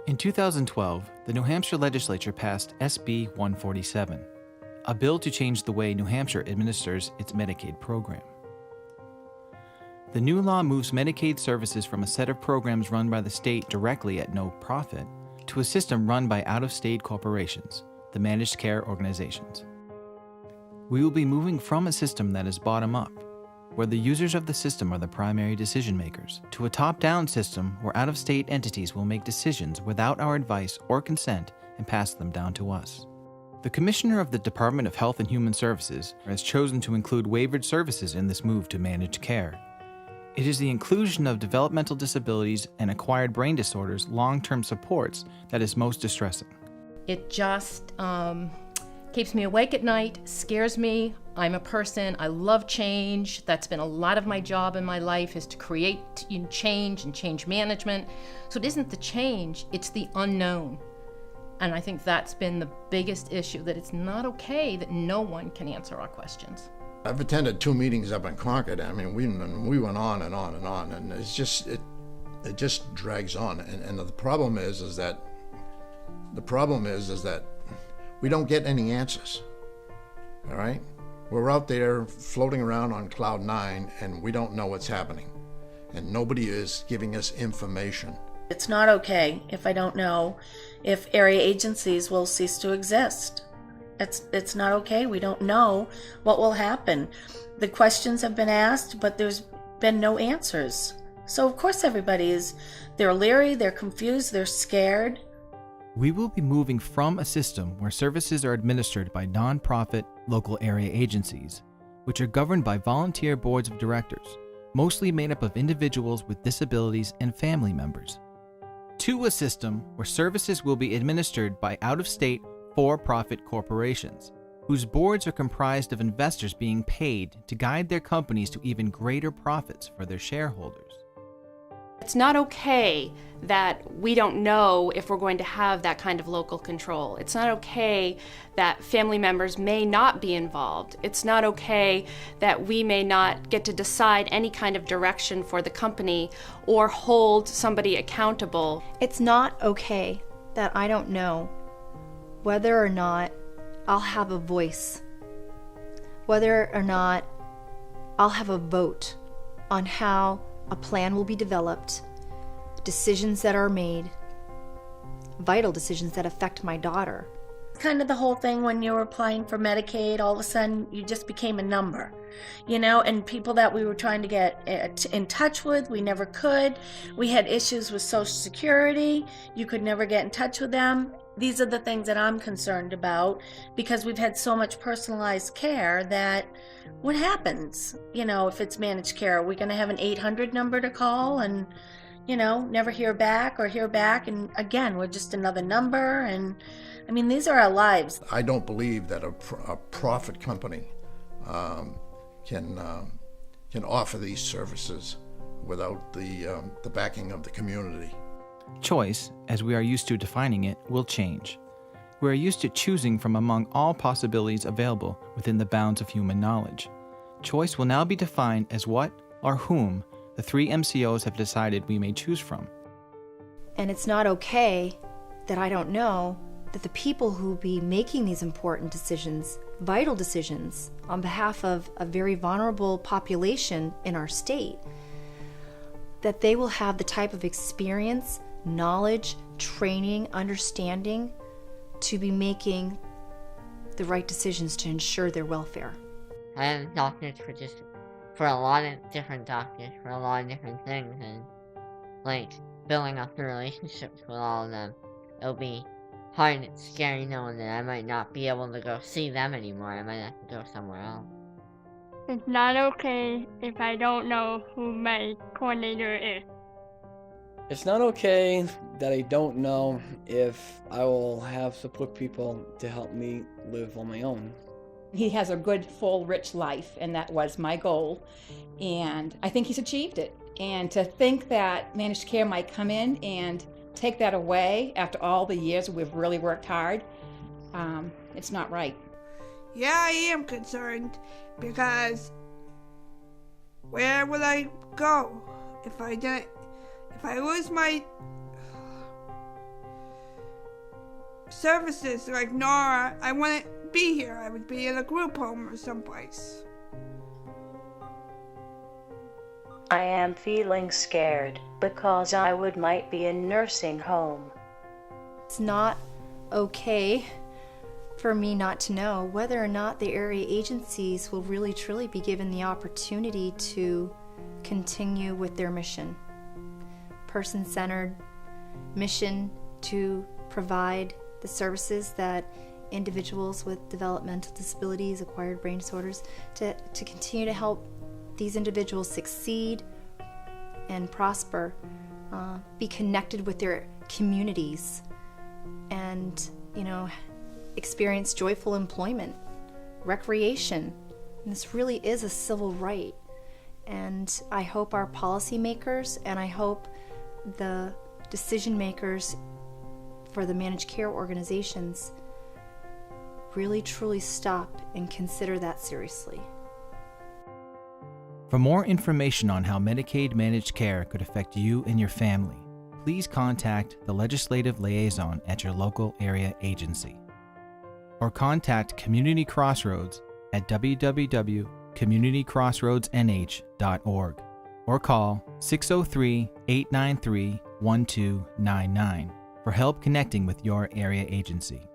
In 2012, the New Hampshire legislature passed SB 147, a bill to change the way New Hampshire administers its Medicaid program. The new law moves Medicaid services from a set of programs run by the state directly at no profit to a system run by out-of-state corporations, the managed care organizations. We will be moving from a system that is bottom-up, where the users of the system are the primary decision makers, to a top-down system where out-of-state entities will make decisions without our advice or consent and pass them down to us. The Commissioner of the Department of Health and Human Services has chosen to include waivered services in this move to managed care. It is the inclusion of developmental disabilities and acquired brain disorders long-term supports that is most distressing. It just keeps me awake at night, scares me. I'm a person, I love change. That's been a lot of my job in my life, is to create change and change management. So it isn't the change, it's the unknown. And I think that's been the biggest issue, that it's not okay that no one can answer our questions. I've attended 2 meetings up in Concord. I mean, we went on and on and on, and it just drags on. And the problem is that we don't get any answers. All right? We're out there floating around on cloud 9, and we don't know what's happening. And nobody is giving us information. It's not okay if I don't know if area agencies will cease to exist. It's not okay. We don't know what will happen. The questions have been asked, but there's been no answers. So of course they're leery, they're confused, they're scared. We will be moving from a system where services are administered by nonprofit local area agencies, which are governed by volunteer boards of directors, mostly made up of individuals with disabilities and family members, to a system where services will be administered by out-of-state for-profit corporations, whose boards are comprised of investors being paid to guide their companies to even greater profits for their shareholders. It's not okay that we don't know if we're going to have that kind of local control. It's not okay that family members may not be involved. It's not okay that we may not get to decide any kind of direction for the company or hold somebody accountable. It's not okay that I don't know whether or not I'll have a voice, whether or not I'll have a vote on how a plan will be developed, decisions that are made, vital decisions that affect my daughter. Kind of the whole thing when you were applying for Medicaid, all of a sudden you just became a number, and people that we were trying to get in touch with, we never could. We had issues with Social Security, you could never get in touch with them. These are the things that I'm concerned about, because we've had so much personalized care that what happens, if it's managed care? Are we going to have an 800 number to call and, never hear back, and again, we're just another number, and I mean, these are our lives. I don't believe that a profit company can offer these services without the backing of the community. Choice, as we are used to defining it, will change. We are used to choosing from among all possibilities available within the bounds of human knowledge. Choice will now be defined as what or whom the 3 MCOs have decided we may choose from. And it's not okay that I don't know that the people who will be making these important decisions, vital decisions, on behalf of a very vulnerable population in our state, that they will have the type of experience, knowledge, training, understanding to be making the right decisions to ensure their welfare. I have doctors for a lot of different doctors, for a lot of different things, and building up the relationships with all of them. It'll be hard and scary knowing that I might not be able to go see them anymore. I might have to go somewhere else. It's not okay if I don't know who my coordinator is. It's not okay that I don't know if I will have support people to help me live on my own. He has a good, full, rich life, and that was my goal, and I think he's achieved it. And to think that managed care might come in and take that away after all the years we've really worked hard, it's not right. Yeah, I am concerned, because where will I go if I lose my services like Nora, I wouldn't be here. I would be in a group home or someplace. I am feeling scared because I might be in nursing home. It's not okay for me not to know whether or not the area agencies will really truly be given the opportunity to continue with their mission. Person-centered mission to provide the services that individuals with developmental disabilities, acquired brain disorders, to continue to help these individuals succeed and prosper, be connected with their communities, and, experience joyful employment, recreation. And this really is a civil right. And I hope our policymakers and I hope the decision makers for the managed care organizations really truly stop and consider that seriously. For more information on how Medicaid managed care could affect you and your family, please contact the legislative liaison at your local area agency, or contact Community Crossroads at www.communitycrossroadsnh.org, or call 603-893-1299 for help connecting with your area agency.